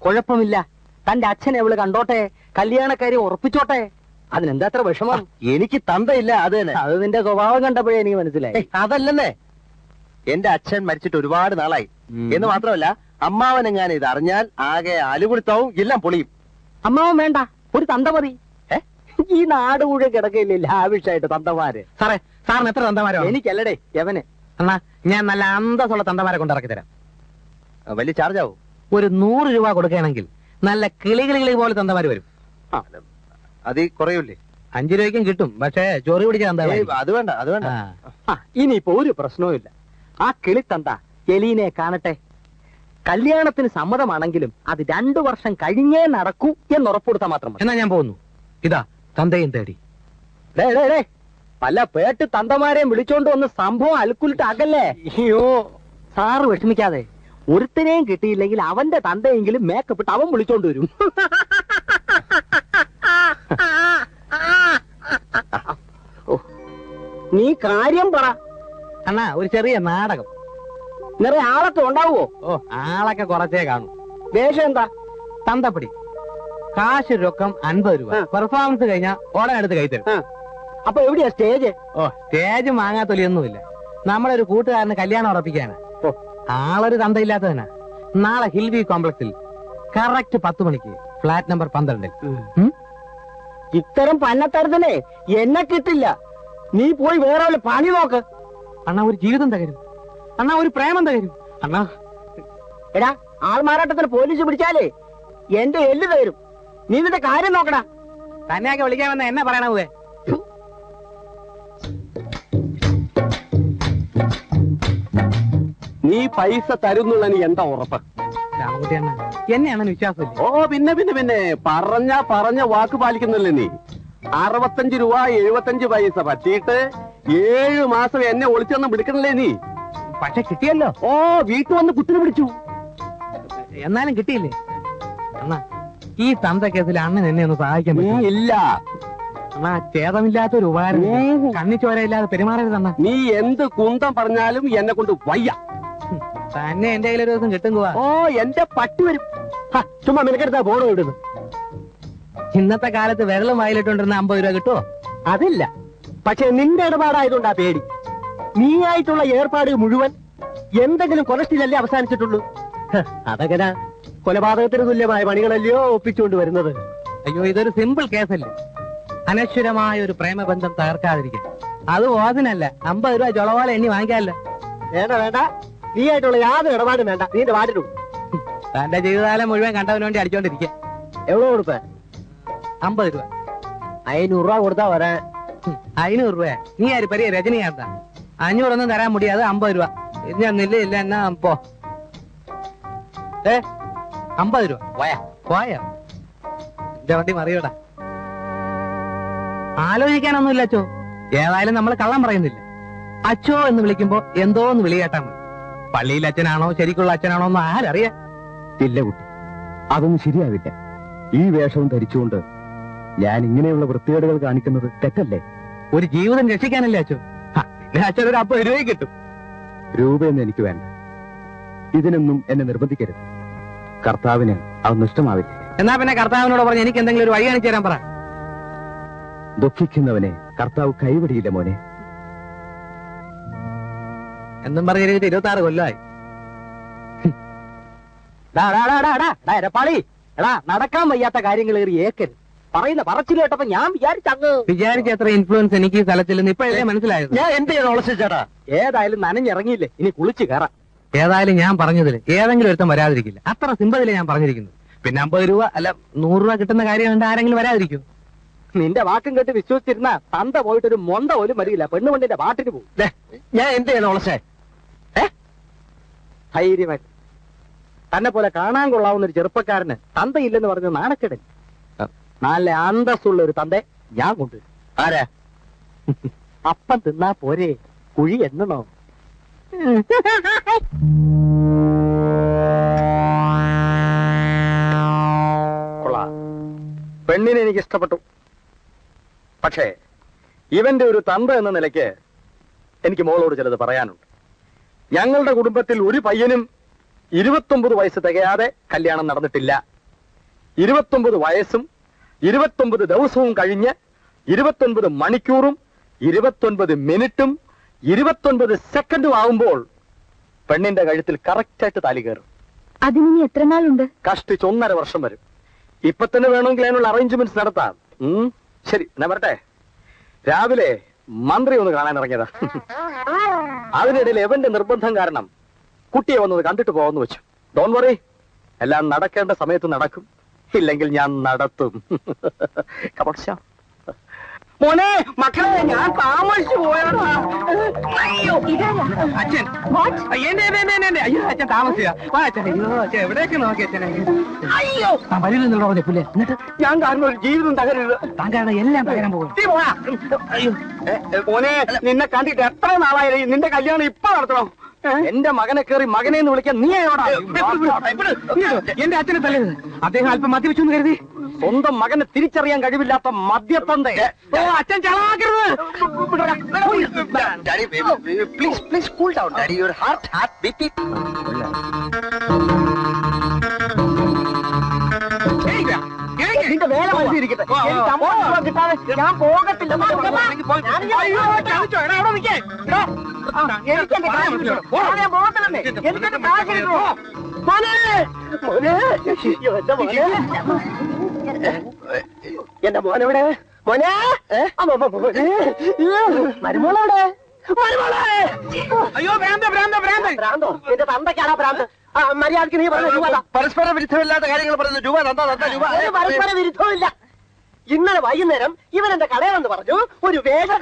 കുഴപ്പമില്ല, തന്റെ അച്ഛനെ അവള് കണ്ടോട്ടെ, കല്യാണക്കാര്യം ഉറപ്പിച്ചോട്ടെ. അതിനെന്താ അത്ര വിഷമം? എനിക്ക് തന്തയില്ല, അത് തന്നെ. അത് നിന്റെ സ്വഭാവം കണ്ടപ്പോഴേ എനിക്ക് മനസ്സിലായി. അതല്ലെന്നേ, എന്റെ അച്ഛൻ മരിച്ചിട്ട് ഒരുപാട് നാളായി. എന്ന് മാത്രമല്ല, അമ്മാവനെങ്ങാനും ഇത് അറിഞ്ഞാൽ ആകെ അലുകുടുത്താവും, എല്ലാം പൊളിയും. അമ്മാവൻ വേണ്ട, ഒരു തന്ത മതി. ഈ നാട് മുഴുവൻ കിടക്കയില്ലേ ലാവിഷായിട്ട് തന്തമാര്. സാറേ, സാറിന് എത്ര തന്തമാരോ? എനിക്കല്ലടേ യവന്. എന്നാ ഞാൻ നല്ല അന്തസ്സുള്ള തന്തമാരെ കൊണ്ടിറക്കി തരാം. വലിയ ചാർജ് ആവും. ഒരു 100 രൂപ കൊടുക്കുകയാണെങ്കിൽ നല്ല കിളികിളികളി പോലെ തന്തമാര് വരും. അത് കുറയൂല്ലേ? 5 രൂപയ്ക്കും കിട്ടും, പക്ഷേ ചോറി പിടിച്ച തന്തമാര്. അത് വേണ്ട, അത് വേണ്ട. ഇനിയിപ്പോ ഒരു പ്രശ്നവും ഇല്ല. ആ കിളിത്തന്ത എലീനെ കാണട്ടെ. കല്യാണത്തിന് സമ്മതമാണെങ്കിലും അത് 2 വർഷം കഴിഞ്ഞേ നടക്കൂ എന്നുറപ്പുകൊടുത്താൽ മാത്രം മതി. എന്നാ ഞാൻ പോകുന്നു. ഇതാ തന്തയും തേടി. പല പേട്ട് തന്തമാരെയും വിളിച്ചോണ്ട് വന്ന് സംഭവം അൽക്കുലിട്ട് അകല്ലേ. അയ്യോ, സാറ് വിഷമിക്കാതെ, ഒരുത്തനെയും കിട്ടിയില്ലെങ്കിൽ അവന്റെ തന്തയെങ്കിലും മേക്കപ്പ് ഇട്ട് അവൻ വിളിച്ചോണ്ട് വരും. നീ കാര്യം പറ അണ്ണാ. ഒരു ചെറിയ നാടകം. നിറയെ ആളൊക്കെ ഉണ്ടാവുമോ? ഓ, ആളൊക്കെ കുറച്ചേ കാണും. വേഷം എന്താ? തന്തപ്പടി. കാശ് രൊക്കം 50 രൂപ. പെർഫോമൻസ് കഴിഞ്ഞാൽ ഉടനെടുത്ത് കൈത്തരും. അപ്പൊ എവിടെയാ സ്റ്റേജ്? ഓ, സ്റ്റേജ് മാങ്ങാത്തൊലിയൊന്നുമില്ല. നമ്മുടെ ഒരു കൂട്ടുകാരന് കല്യാണം ഉറപ്പിക്കാനാ. ആളൊരു തന്തയില്ലാത്തവനാ. നാളെ ഹിൽവി കോംപ്ലക്സിൽ കറക്റ്റ് 10 മണിക്ക്, ഫ്ലാറ്റ് നമ്പർ 12. ഇത്തരം പന്നത്തരത്തിനെ എന്നെ കിട്ടില്ല. നീ പോയി വേറെ വല്ല പണി നോക്ക്. അണ്ണാ, ഒരു ജീവിതം തകരും. അണ്ണാ, ഒരു പ്രേമം തകരും. അണ്ണാ, എടാ, ആൾമാറാട്ടത്തിന് പോലീസ് പിടിച്ചാലേ എന്റെ എല്ല് തരും. നീ നിന്റെ കാര്യം നോക്കടാ. തന്നെയൊക്കെ വിളിക്കാൻ വന്ന എന്നെ പറയണേ. നീ പൈസ തരുന്നുള്ള എന്താ ഉറപ്പ്? രാമകുട്ടി അണ്ണ, എന്നെയാണ് വിശ്വാസമില്ല. ഓ, പിന്നെ പറഞ്ഞ വാക്ക് പാലിക്കുന്നില്ലേ നീ? 65 രൂപ 75 പൈസ പറ്റിയിട്ട് 7 മാസം എന്നെ ഒളിച്ചൊന്നും വിളിക്കണല്ലേ നീ? പക്ഷെ കിട്ടിയല്ലോ. ഓ, വീട്ടിൽ വന്ന് കുത്തിനെ പിടിച്ചു. എന്നാലും കിട്ടിയില്ലേ അണ്ണാ? ഈ തന്ത കേസിൽ അണ്ണൻ എന്നെ ഒന്ന് സഹായിക്കാൻ ഇല്ല അണ്ണാ. ഛേദമില്ലാത്തൊരു ഉപകാരം, കണ്ണിച്ചോരയില്ലാതെ പെരുമാറരുതണ്ണ. നീ എന്ത് കുന്തം പറഞ്ഞാലും എന്നെ കൊണ്ട് വയ്യ. തന്നെ എന്റെ കയ്യിലൊരു ദിവസം കിട്ടും. ഓ, എന്റെ പട്ടി വരും. ചുമ്മാ നിനക്കെടുത്താ ബോർഡ് ഇടുന്നു. ഇന്നത്തെ കാലത്ത് വിരലും വായിലിട്ടുണ്ടിരുന്ന 50 രൂപ കിട്ടുമോ? അതില്ല. പക്ഷെ നിന്റെ ഇടപാടായതുകൊണ്ടാ പേടി. നീ ആയിട്ടുള്ള ഏർപ്പാട് മുഴുവൻ എന്തെങ്കിലും കൊലസ്റ്റിലല്ലേ അവസാനിച്ചിട്ടുള്ളൂ. അതങ്ങനെ കൊലപാതകത്തിന് തുല്യമായ പണികളല്ലയോ ഒപ്പിച്ചുകൊണ്ട് വരുന്നത്. അയ്യോ, ഇതൊരു സിമ്പിൾ കേസല്ലേ. അനശ്വരമായ ഒരു പ്രേമബന്ധം തകർക്കാതിരിക്കാൻ. അത് വാതിനല്ല, 50 രൂപ ജൊളവാളെ എണ്ണി വാങ്ങിക്കാമല്ലോ. വേണ്ട, നീ ആയിട്ടുള്ള യാതൊരു ഇടപാടും വേണ്ട. നീന്റെ വാട്ടിട്ടു. തന്റെ ജീവിതകാലം മുഴുവൻ കണ്ടവന് വേണ്ടി അടിച്ചോണ്ടിരിക്കുക. എവിടെ കൊടുപ്പ? 50 രൂപ. 500 രൂപ കൊടുത്താ വരാൻ. 500 രൂപ? നീ ആര് പെരിയ രജനിയാർത്താ? 500 ഒന്നും തരാൻ മുടിയാതെ 50 രൂപ. ഇല്ല എന്നാ പോ. 50 രൂപ പോയാ എന്റെ വണ്ടി മറിയോടാ. ആലോചിക്കാനൊന്നുമില്ല അച്ചോ. ഏതായാലും നമ്മൾ കള്ളം പറയുന്നില്ല. അച്ചോ എന്ന് വിളിക്കുമ്പോ എന്തോന്ന് വിളി കേട്ടാ മതി. പള്ളിയിൽ അച്ഛനാണോ ശരിക്കുള്ള അച്ഛനാണോ എന്ന് ആരറിയാം? ഇല്ല കുട്ടി, അതൊന്നും ശരിയാവില്ല. ഈ വേഷവും ധരിച്ചുകൊണ്ട് ഞാൻ ഇങ്ങനെയുള്ള വൃത്തികേടുകൾ കാണിക്കുന്നത് തെറ്റല്ലേ? ഒരു ജീവിതം രക്ഷിക്കാനല്ലേ അച്ചോ? അച്ഛൻ ഒരു 50 രൂപ കിട്ടും. രൂപയൊന്നും എനിക്ക് വേണ്ട. ഇതിനൊന്നും എന്നെ നിർബന്ധിക്കരുത്. കർത്താവിന് അതൊന്നും ഇഷ്ടമാവില്ല. എന്നാ പിന്നെ കർത്താവിനോട് പറഞ്ഞ് എനിക്ക് എന്തെങ്കിലും ഒരു വഴി കാണിച്ചു തരാൻ പറ. ദുഃഖിക്കുന്നവനെ കർത്താവ് കൈവിടിയില്ല മോനെ. എന്നും പറഞ്ഞിട്ട് 26 കൊല്ലമായി. എടാ, നടക്കാൻ വയ്യാത്ത കാര്യങ്ങൾ ഏക്കരുത്. പറയുന്ന പറച്ചിൽ കേട്ടപ്പോ ഞാൻ വിചാരിച്ച എത്ര ഇൻഫ്ലുവൻസ് എനിക്ക് ഈ സ്ഥലത്തില്ലെന്ന് ഇപ്പോഴേ മനസ്സിലായത്. ഞാൻ എന്ത് ചെയ്യണം ചേട്ടാ? ഏതായാലും നനഞ്ഞിറങ്ങിയില്ലേ, ഇനി കുളിച്ച് കയറാം. ഏതായാലും ഞാൻ പറഞ്ഞതിൽ ഏതെങ്കിലും ഒരുത്തം വരാതിരിക്കില്ല. അത്ര സിമ്പിളില് ഞാൻ പറഞ്ഞിരിക്കുന്നു. പിന്നെ 50 രൂപ അല്ല 100 രൂപ കിട്ടുന്ന കാര്യം കൊണ്ട് ആരെങ്കിലും വരാതിരിക്കും? നിന്റെ വാക്കും കേട്ട് വിശ്വസിച്ചിരുന്ന തന്ത പോയിട്ടൊരു മൊന്ത പോലും വരില്ല. പെണ്ണുകൊണ്ടിന്റെ പാട്ടിന് പോകും. ഞാൻ എന്ത് ചെയ്യണം ഓളശേ? ധൈര്യമായിട്ട് തന്നെ പോലെ കാണാൻ കൊള്ളാവുന്ന ഒരു ചെറുപ്പക്കാരന് തന്തയില്ലെന്ന് പറഞ്ഞ നാണക്കെടൽ. നല്ല അന്തസ്സുള്ള ഒരു തന്തെ ഞാൻ കൊണ്ടുവരും. ആരാ? അപ്പം തിന്നാ പോരെ, കുഴി എന്നണോ? കൊള്ളാം, പെണ്ണിനെ എനിക്ക് ഇഷ്ടപ്പെട്ടു. പക്ഷേ ഇവന്റെ ഒരു തന്ത എന്ന നിലയ്ക്ക് എനിക്ക് മോളോട് ചിലത് പറയാനുണ്ട്. ഞങ്ങളുടെ കുടുംബത്തിൽ ഒരു പയ്യനും 29 വയസ്സ് തികയാതെ കല്യാണം നടന്നിട്ടില്ല. 29 വയസ്സും 29 ദിവസവും കഴിഞ്ഞ് 29 മണിക്കൂറും 29 മിനിറ്റും 29 സെക്കൻഡും ആവുമ്പോൾ പെണ്ണിന്റെ കഴുത്തിൽ കറക്റ്റായിട്ട് താലി കയറും. അതിനി എത്ര നാളുണ്ട്? കഷ്ടിച്ച് 1.5 വർഷം വരും. ഇപ്പൊ തന്നെ വേണമെങ്കിൽ അതിനുള്ള അറേഞ്ച്മെന്റ്സ് നടത്താം. ശരി, ഞാൻ വരട്ടെ. രാവിലെ മന്ത്രി ഒന്ന് കാണാൻ ഇറങ്ങിയതാ. അതിനിടയിൽ എവന്റെ നിർബന്ധം കാരണം കുട്ടിയെ വന്നത് കണ്ടിട്ട് പോകാന്ന് വെച്ചു. ഡോണ്ട് വറി, എല്ലാം നടക്കേണ്ട സമയത്ത് നടക്കും, ഇല്ലെങ്കിൽ ഞാൻ നടത്തും. മോനെ, മക്കളെ, ഞാൻ താമസിച്ചു പോയടാ. അച്ഛൻ അച്ഛൻ താമസിയാ. എവിടേക്ക് നോക്കി അച്ഛനെ? അയ്യോ, വരില്ലെന്നുള്ള പറഞ്ഞ പുല്ലേ. എന്നിട്ട് ഞാൻ കാരണം ഒരു ജീവിതം തകരരുത്. താങ്കളുടെ എല്ലാം തകരാൻ പോകും. അയ്യോ മോനെ, നിന്നെ കണ്ടിട്ട് എത്ര നാളായി? നിന്റെ കല്യാണം ഇപ്പൊ നടത്തണം. എന്റെ മകനെ കയറി മകനെ എന്ന് വിളിക്കാൻ നീ എവിടാ? എന്റെ അച്ഛനെ തല്ലരുത്. അദ്ദേഹം അല്പം മദ്യപിച്ചു എന്ന് കരുതി സ്വന്തം മകനെ തിരിച്ചറിയാൻ കഴിവില്ലാത്ത മദ്യത്തന്തേ. അച്ഛൻ ചളാക്കരുത്. Please cool down daddy. Your heart beating. നിന്റെ വേല മനസ്സിരിക്കട്ടെ. കിട്ടാതെ ഞാൻ പോകത്തില്ല. എന്റെ മോനെവിടെ? മോനെ, മരുമോളെവിടെ? അയ്യോ, ഭ്രാന്ത് ഭ്രാന്ത് ഭ്രാന്ത്. ഭ്രാന്തോ? എന്റെ തന്തയ്ക്കാണോ ഭ്രാന്ത്? മര്യാദക്ക് നീ പറഞ്ഞ രൂപ പരസ്പര വിരുദ്ധമില്ലാത്ത കാര്യങ്ങൾ പറയുന്നത്. രൂപ രൂപ പരസ്പര വിരുദ്ധമില്ല. ഇന്നലെ വൈകുന്നേരം ഇവൻ എന്റെ കടയിലെന്ന് പറഞ്ഞു ഒരു വേഗം.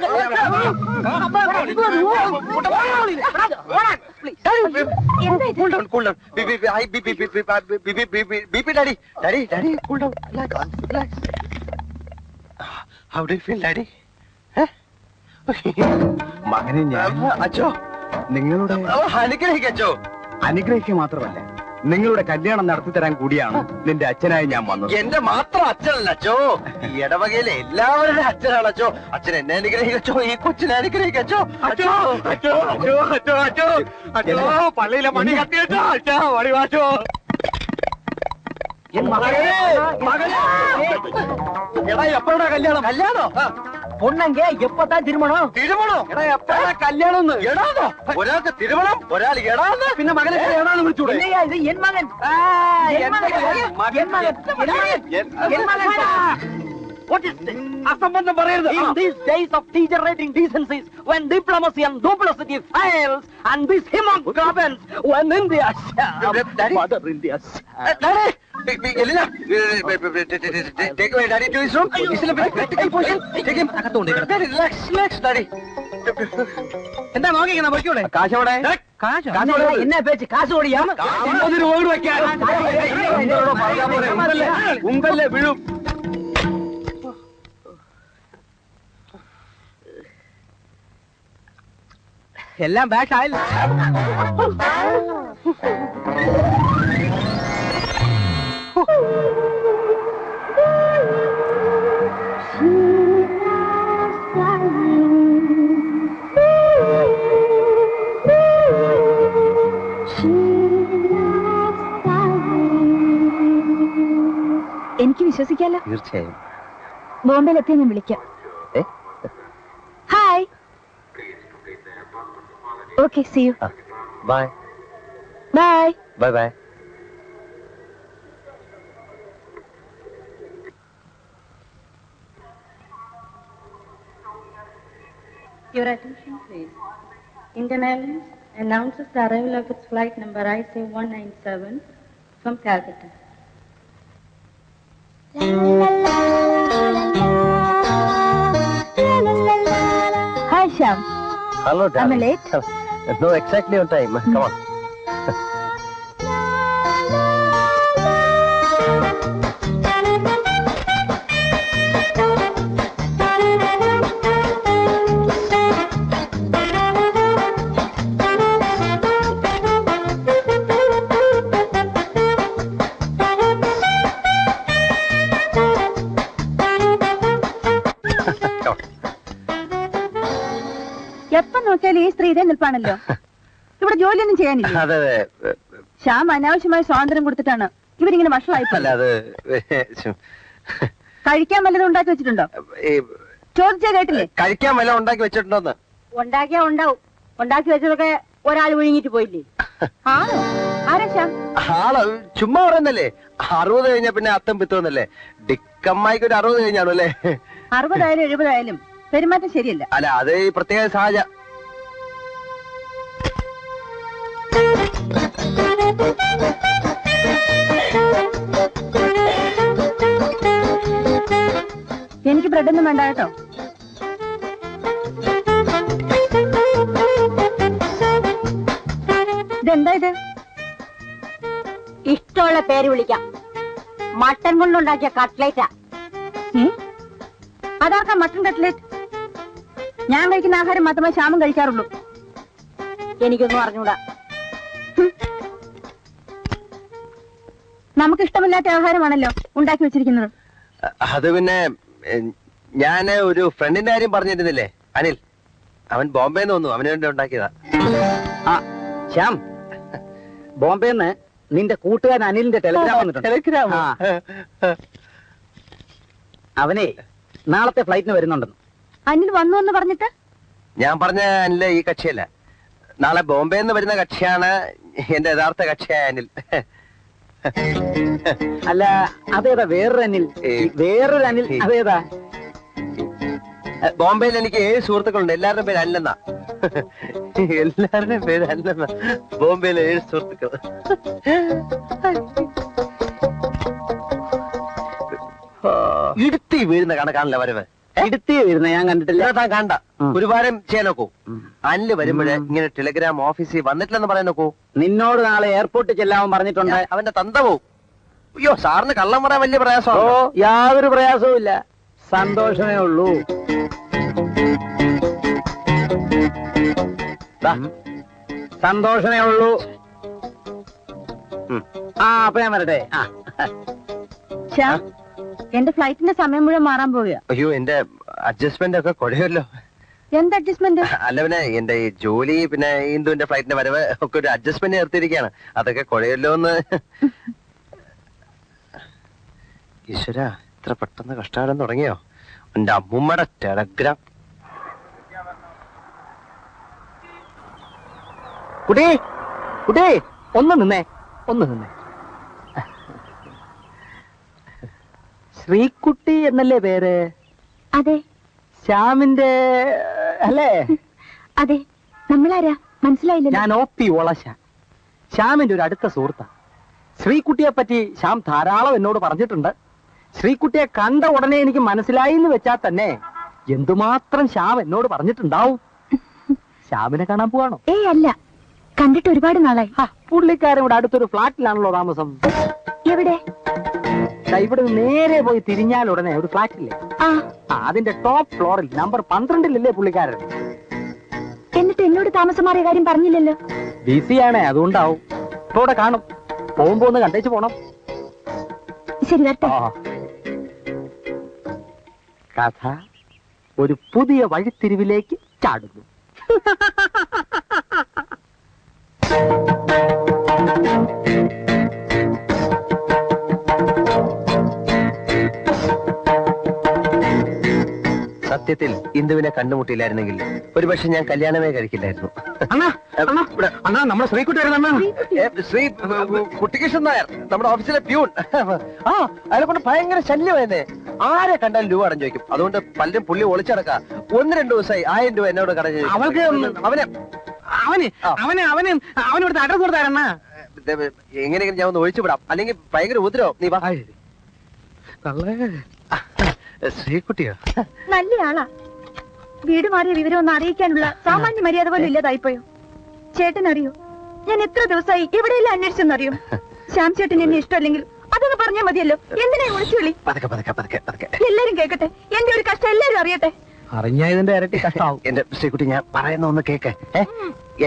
മകനെ ഞാൻ അച്ഛോ നിങ്ങളുടെ അനുഗ്രഹിക്കച്ചോ. അനുഗ്രഹിക്കുക മാത്രമല്ല, നിങ്ങളുടെ കല്യാണം നടത്തി തരാൻ കൂടിയാണ് നിന്റെ അച്ഛനായി ഞാൻ വന്നത്. എന്റെ മാത്രം അച്ഛനല്ല അച്ഛോ, ഈ ഇടവകയിലെ എല്ലാവരുടെ അച്ഛനാണ് അച്ഛോ. അച്ഛൻ എന്നെ അനുഗ്രഹിക്കച്ചോ, ഈ കൊച്ചിനെ അനുഗ്രഹിക്കച്ചോ. അച്ഛോ അച്ഛോ അച്ഛോ അച്ഛോ അച്ഛോ അച്ഛോ, പള്ളിയിലെ മണി കത്തിയച്ചോ. അച്ഛാ, മണി വാച്ചോ. എടാ, എപ്പോഴാ കല്യാണം? കല്യാണോ? പൊണ്ണങ്ക എപ്പത്താൻ തിരുമണോ? തിരുമണോ? എടാ, എപ്പോഴാ കല്യാണം? എടാന്നോ? ഒരാൾക്ക് തിരുമണം, ഒരാൾ എടാന്ന്. പിന്നെ മകനെ എടാന്ന് വിളിച്ചൂടെ? ഇത് എൻ മകൻ. What is this? അസംബന്ധം പറയരുത്. In these days of degenerating decencies, when diplomacy and duplicity fails, and this hemoglobin, when India, Mother India. Elena, take away daddy to his room. He's in a very critical position. Take him. Relax, relax, daddy. എന്താ നോക്കിക്കുന്ന പൊയ്ക്കൂടെ? കാശോടെ? കാശോ? എന്നെ പേച്ച് കാശ് ഓടിയാ 50 രൂപ വെക്കാൻ. ഉമ്പല്ലേ വീഴും. എല്ലാം back ആയില്ല. എനിക്ക് വിശ്വസിക്കാലോ. തീർച്ചയായും. ബോംബെയിലെത്തിയ ഞാൻ വിളിക്കാം. Hi. Okay, see you. Bye bye. Bye bye. Your attention, please. Indian Airlines announces the arrival of its flight number IC197 from Calcutta. Hi, Shyam. Hello, darling. Am I late? No, exactly on time. Come on. എപ്പം നോക്കിയാലും ഈ സ്ത്രീ ഇതേ നിൽപ്പാണല്ലോ. ഇവിടെ ജോലിയൊന്നും ചെയ്യാനില്ല. അതെ, ശ്യാം അനാവശ്യമായ സ്വാതന്ത്ര്യം കൊടുത്തിട്ടാണ് ഇവരിങ്ങനെ വഷളായിപ്പോ. അല്ല അത് കഴിക്കാൻ വല്ലതും ഉണ്ടാക്കി വെച്ചിട്ടുണ്ടോ? ചോദിച്ചാ കേട്ടില്ലേ? കഴിക്കാൻ വല്ല ഉണ്ടാക്കി വെച്ചിട്ടുണ്ടോന്ന്? ഉണ്ടാക്കിയാ ഉണ്ടാവും. ഉണ്ടാക്കി വെച്ചതൊക്കെ ഒരാൾ വിഴുങ്ങിട്ട് പോയില്ലേ? ആണോ? ആരാ ശ്യാം? ആള് ചുമ്മാ പറയുന്നല്ലേ. 60 കഴിഞ്ഞാ പിന്നെ അത്തം പിത്തോന്നല്ലേ. ഡിക്കമ്മായിക്ക് ഒരു 60 കഴിഞ്ഞാണു അല്ലേ? 60 ആയാലും 70 ആയാലും പെരുമാറ്റം ശരിയല്ല. അല്ല അത് ഈ പ്രത്യേക സാഹചര്യം. എനിക്ക് ബ്രെഡൊന്നും വേണ്ട കേട്ടോ. ഇതെന്താ ഇത്? ഇഷ്ടമുള്ള പേര് വിളിക്കാം. മട്ടൻ കൊണ്ടുണ്ടാക്കിയ കട്ട്ലേറ്റാ. അതാർക്കാ മട്ടൺ കട്ട്ലേറ്റ്? ഞാൻ കഴിക്കുന്ന ആഹാരം മാത്രമേ ശ്യാമും കഴിക്കാറുള്ളൂ. എനിക്കൊന്നും അറിഞ്ഞൂടാ. നമുക്ക് ഇഷ്ടമില്ലാത്ത ആഹാരമാണല്ലോ ഉണ്ടാക്കി വെച്ചിരിക്കുന്നത്. അത് പിന്നെ ഞാന് ഒരു ഫ്രണ്ടിന്റെ കാര്യം പറഞ്ഞിരുന്നില്ലേ, അനിൽ. അവൻ ബോംബെന്ന് വന്നു, അവന് വേണ്ടി ഉണ്ടാക്കിയതാ. ആ ശ്യാം, ബോംബെന്ന് നിന്റെ കൂട്ടുകാരൻ അനിലിന്റെ ടെലിഗ്രാം വന്നിട്ടുണ്ട്. ടെലിഗ്രാം? ആ. അവനെ നാളത്തെ ഫ്ലൈറ്റിന് വരുന്നുണ്ടെന്ന്. അനിൽ വന്നു എന്ന് പറഞ്ഞിട്ട്? ഞാൻ പറഞ്ഞ അനില് ഈ കക്ഷിയല്ല. നാളെ ബോംബെന്ന് വരുന്ന കക്ഷിയാണ് എന്റെ യഥാർത്ഥ കക്ഷിയായ അനിൽ. അല്ല അതേതാ വേറൊരു അനിൽ? വേറൊരു അനിൽ അതേതാ? ബോംബെയിൽ എനിക്ക് 7 സുഹൃത്തുക്കളുണ്ട്. എല്ലാവരുടെയും പേര് അനിലെന്നാ. എല്ലാവരുടെയും പേര് അനിലെന്നാ. ബോംബെയിലെ 7 സുഹൃത്തുക്കൾ. ഇടുത്തി വീഴുന്ന കണക്കാണല്ലോ വരവ്. ഇടുത്തി വീഴുന്ന ഞാൻ കണ്ടിട്ടില്ല. താൻ കണ്ട ഒരു വാരം ചെയ്യാൻ നോക്കൂ. അനില് വരുമ്പോഴേ ഇങ്ങനെ ടെലിഗ്രാം ഓഫീസിൽ വന്നിട്ടില്ലെന്ന് പറയാൻ നോക്കൂ. നിന്നോട് നാളെ എയർപോർട്ടിൽ ചെല്ലാൻ പറഞ്ഞിട്ടുണ്ട്. അവന്റെ തന്ത പോവും. അയ്യോ, സാറിന് കള്ളം പറയാൻ വലിയ പ്രയാസമാണ്. ഓ, യാതൊരു പ്രയാസവും ഇല്ല, സന്തോഷമേ ഉള്ളൂ. സന്തോഷമേ ഉള്ളൂ. ആ അപ്പൊ ഞാൻ വരട്ടെ. ആ ശ്യാം, എന്റെ ഫ്ലൈറ്റിന്റെ സമയം മുഴുവൻ മാറാൻ പോവുക. അയ്യോ, എന്റെ അഡ്ജസ്റ്റ്മെന്റ് ഒക്കെ കുഴയല്ലോ. എന്ത് അഡ്ജസ്റ്റ്മെന്റ്? അല്ല പിന്നെ എന്റെ ഈ ജോലി, പിന്നെ ഇന്ദുവിന്റെ ഫ്ലൈറ്റിന്റെ വരവ് ഒക്കെ ഒരു അഡ്ജസ്റ്റ്മെന്റ് നിർത്തിയിരിക്കുകയാണ്. അതൊക്കെ കുഴയല്ലോ എന്ന്. ഈശ്വര, ഇത്ര പെട്ടെന്ന് കഷ്ടകാലം തുടങ്ങിയോ? എന്റെ അമ്മൂമ്മയുടെ ടെലഗ്രാം. കുട്ടി, കുട്ടി, ഒന്ന് നിന്നേ, ഒന്ന് നിന്നേ. ശ്രീകുട്ടി എന്നല്ലേ പേര്? അതെ. ശ്യാമിന്റെ അല്ലേ? അതെ. നമ്മളാരാ മനസ്സിലായില്ല. ഞാൻ OP ഒളശ, ശ്യാമിന്റെ ഒരു അടുത്ത സുഹൃത്താ. ശ്രീകുട്ടിയെ പറ്റി ശ്യാം ധാരാളം എന്നോട് പറഞ്ഞിട്ടുണ്ട്. ശ്രീകുട്ടിയെ കണ്ട ഉടനെ എനിക്ക് മനസ്സിലായി എന്ന് വെച്ചാൽ തന്നെ എന്തുമാത്രം ശ്യാം എന്നോട് പറഞ്ഞിട്ടുണ്ടാവും. ശ്യാമിനെ കാണാൻ പോവാണോ? ഏയ് അല്ല, കണ്ടിട്ട് ഒരുപാട് നാളായി. പുള്ളിക്കാരൻ ഇവിടെ അടുത്തൊരു ഫ്ലാറ്റിലാണല്ലോ താമസം. എവിടെ? ഇവിടെ നേരെ പോയി തിരിഞ്ഞാൽ ഉടനെ ഒരു ഫ്ലാറ്റില്ലേ, അതിന്റെ ടോപ്പ് ഫ്ലോറിൽ നമ്പർ 12-ല്ലേ പുള്ളിക്കാരൻ. എന്നിട്ട് എന്നോട് താമസം മാറിയ കാര്യം പറഞ്ഞില്ലല്ലോ. ബിസിയാണേ, അതുകൊണ്ടാവും. ഇപ്പൊ ഇവിടെ കാണും. പോകുമ്പോ ഒന്ന് കണ്ടേച്ച് പോണം. ശരി, വരട്ടെ. കഥ ഒരു പുതിയ വഴിത്തിരിവിലേക്ക് ചാടുന്നു. സത്യത്തിൽ ഇന്ദുവിനെ കണ്ടുമുട്ടിയില്ലായിരുന്നെങ്കിൽ ഒരുപക്ഷെ ഞാൻ കല്യാണമേ കഴിക്കില്ലായിരുന്നു. നമ്മുടെ ശ്രീകുട്ടി ശ്രീ കുട്ടികൃഷ്ണൻ നായർ, നമ്മുടെ ഓഫീസിലെ പ്യൂൺ. ആ, അതിനെ കൊണ്ട് ഭയങ്കര ശല്യമായിരുന്നേ. ആരെ കണ്ടാലും രൂപ അടഞ്ഞു ചോദിക്കും. അതുകൊണ്ട് പലരും പുള്ളി ഒളിച്ചടക്ക. 1-2 ദിവസമായി 1000 രൂപ എന്നോട് കടഞ്ഞു. അവൾക്ക് അവനോട് അഡ്രസ് കൊടുത്താരണ്ണ. എങ്ങനെയെങ്കിലും ഞാൻ ഒന്ന് ഒഴിച്ചു വിടാം, അല്ലെങ്കിൽ ഭയങ്കര ഉപദ്രവം. നീ വാ. ശ്രീകുട്ടിയോ? നല്ല ആളാ. വീട് മാറിയ വിവരം ഒന്ന് അറിയിക്കാനുള്ള സാമാന്യ മര്യാദ പോലും ഇല്ലാതായിപ്പോയോ? ചേട്ടൻ അറിയോ, ഞാൻ എത്ര ദിവസമായി എവിടെയെല്ലാം അന്വേഷിച്ചെന്നറിയോ? ശ്യാം ചേട്ടൻ എന്നെ ഇഷ്ടമല്ലെങ്കിൽ അതൊന്ന് പറഞ്ഞാൽ മതിയല്ലോ. എന്തിനാ വിളിച്ചു വിളി? എല്ലാരും കേൾക്കട്ടെ, എന്റെ ഒരു കഷ്ടം എല്ലാരും അറിയട്ടെ. അറിഞ്ഞ ഇതിന്റെ ഇരട്ടി കഷ്ടാവും. എന്റെ ശ്രീകുട്ടി, ഞാൻ പറയുന്ന ഒന്ന് കേക്ക്.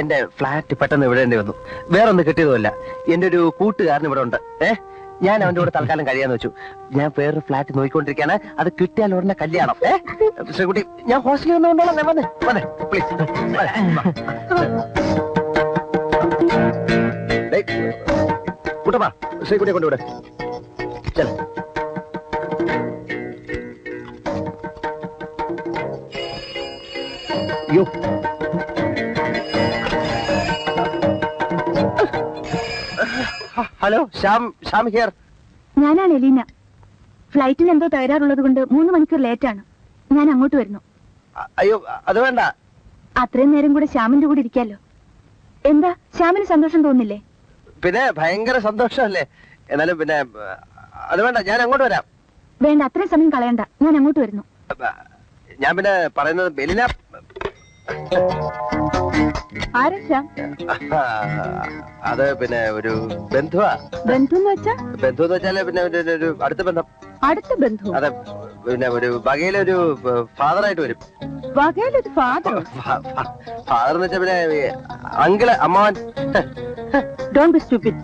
എന്റെ ഫ്ലാറ്റ് പെട്ടെന്ന് വിടേണ്ടി വന്നു. വേറൊന്ന് കിട്ടിയതുമല്ല. എന്റെ ഒരു കൂട്ടുകാരൻ ഇവിടെ ഉണ്ട്. ഞാൻ അവന്റെ കൂടെ തൽക്കാലം കഴിയാന്ന് വെച്ചു. ഞാൻ വേറൊരു ഫ്ലാറ്റ് നോക്കിക്കൊണ്ടിരിക്കുകയാണ്. അത് കിട്ടിയാൽ ഉടനെ കല്യാണം. ശ്രീകുട്ടി, ഞാൻ ഹോസ്റ്റലിൽ വന്നുകൊണ്ടോളാം. ഞാൻ വന്നേ പ്ലീസ്. കുട്ടപ്പാ ശ്രീകുട്ടിയെ കൊണ്ടുവിടെ ചെല. അയ്യോ ഹലോ ശ്യാം ഹിയർ. ഞാനാണ് എലീന. ഫ്ലൈറ്റിന് എന്തോ തകരാറുള്ളത് കൊണ്ട് 3 മണിക്കൂർ ലേറ്റാണ്. ഞാൻ അങ്ങോട്ട് വരുന്നു. അയ്യോ അത് വേണ്ട. അത്രയും നേരം കൂടെ ശ്യാമിന്റെ കൂടെ ഇരിക്കാലോ. എന്താ ശ്യാമിന് സന്തോഷം തോന്നില്ലേ? പിന്നെ ഭയങ്കര സന്തോഷമല്ലേ. എന്നാലും പിന്നെ അത് വേണ്ട, ഞാൻ അങ്ങോട്ട് വരാം. വേണ്ട, അത്രയും സമയം കളയണ്ട, ഞാൻ അങ്ങോട്ട് വരുന്നു. ഞാൻ പിന്നെ പറയുന്നത് ബെലിന. ആരാ ശ്യാം? അത് പിന്നെ ഒരു ബന്ധുവാ. ബന്ധു എന്ന് വെച്ചാ? ബന്ധു എന്ന് വെച്ചാല് പിന്നെ ഒരു അടുത്ത ബന്ധം. അടുത്ത ബന്ധു? അതെ, പിന്നെ ഒരു വകയിലൊരു ഫാദറായിട്ട് വരും. വകയിലൊരു ഫാദർ? ഫാദർ എന്ന് വെച്ചാ പിന്നെ അങ്കിള്, അമ്മാവൻ. Don't be stupid.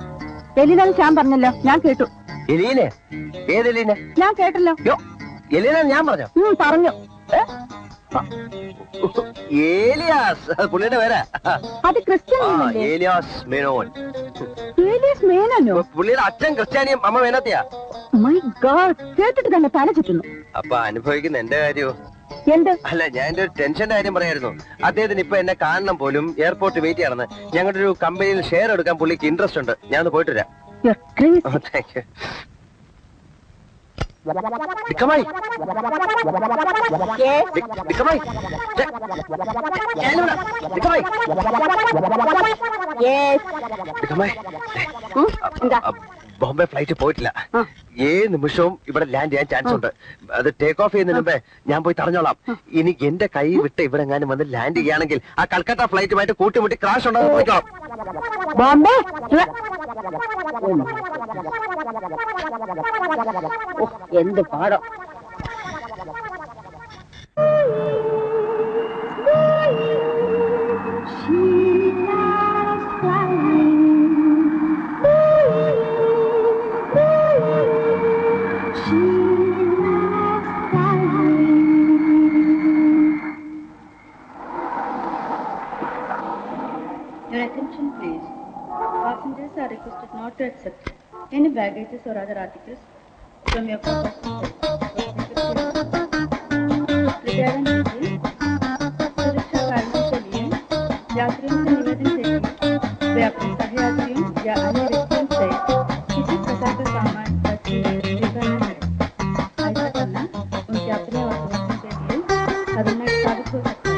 Eleena Shyam പറഞ്ഞല്ലോ, ഞാൻ കേട്ടു. എലീനെ? ഏത് എലീനെ? ഞാൻ കേട്ടല്ലോ. എലീന ഞാൻ പറഞ്ഞോ? പറഞ്ഞു. ഏലിയാസ്, പുള്ളിയുടെ പേരാ. അത് ക്രിസ്ത്യൻ. ഏലിയാസ് മേനോൻ. ഏലിയാസ് മേനോനോ? പുള്ളിയുടെ അച്ഛൻ ക്രിസ്ത്യാനിയും അമ്മ മേനോത്തിയാ. മൈ ഗോഡ്, കേട്ടിട്ട് തന്നെ തല ചുറ്റുന്നു. അപ്പൊ അനുഭവിക്കുന്ന എന്റെ കാര്യോ? എന്ത്? അല്ല, ഞാൻ എന്റെ ഒരു ടെൻഷന്റെ കാര്യം പറയായിരുന്നു. അദ്ദേഹത്തിന് ഇപ്പൊ എന്നെ കാണണം പോലും എയർപോർട്ട് വെയിറ്റ് ചെയ്യണമെന്ന്. ഞങ്ങളുടെ ഒരു കമ്പനിയിൽ ഷെയർ എടുക്കാൻ പുള്ളിക്ക് ഇൻട്രസ്റ്റ് ഉണ്ട്. ഞാൻ ഒന്ന് പോയിട്ട് വരാം. Thank you. ദിക്കമായി ദിക്കമായി ദിക്കമായി ദിക്കമായി. ബോംബെ ഫ്ലൈറ്റ് പോയിട്ടില്ല. ഏത് നിമിഷവും ഇവിടെ ലാൻഡ് ചെയ്യാൻ ചാൻസ് ഉണ്ട്. അത് ടേക്ക് ഓഫ് ചെയ്യുന്നതിന് മുമ്പേ ഞാൻ പോയി തടഞ്ഞോളാം. ഇനി എന്റെ കൈ വിട്ട് ഇവിടെ എങ്ങാനും വന്ന് ലാൻഡ് ചെയ്യുകയാണെങ്കിൽ ആ കൽക്കട്ട ഫ്ലൈറ്റുമായിട്ട് കൂട്ടിമുട്ടി ക്രാഷ് ഉണ്ടാകും. പോയിക്കോളാം. ബോംബെ എന്ത് പാടം. Your attention please. Passengers are requested not to accept any baggages or other articles from your passenger. प्रत्यागन कीजिए. सुरक्षा कारणों के लिए यात्रियों से निवेदन है कि वे अपने सहयात्रियों या अन्य व्यक्तियों से किसी प्रकार का सामान या चीज लेकर न जाएं. ऐसा करना उनके अपने और दूसरों के लिए खतरनाक साबित हो सकता है.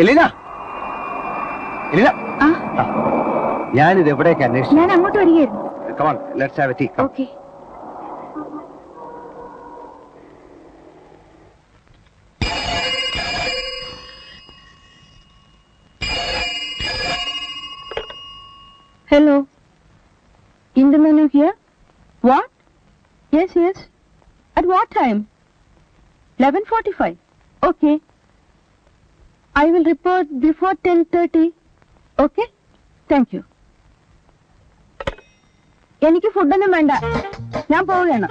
എലീന, എലീന, ഞാനിത് എവിടേക്ക് അന്വേഷിച്ചു? ഞാൻ അങ്ങോട്ട് വരികയായിരുന്നു. Come on, let's have a tea. Okay. Hello. In the menu here? What? Yes, yes. At what time? 11:45. Okay. I will report before 10:30. Okay? Thank you. എനിക്ക് ഫുഡൊന്നും വേണ്ട, ഞാൻ പോവുകയാണ്.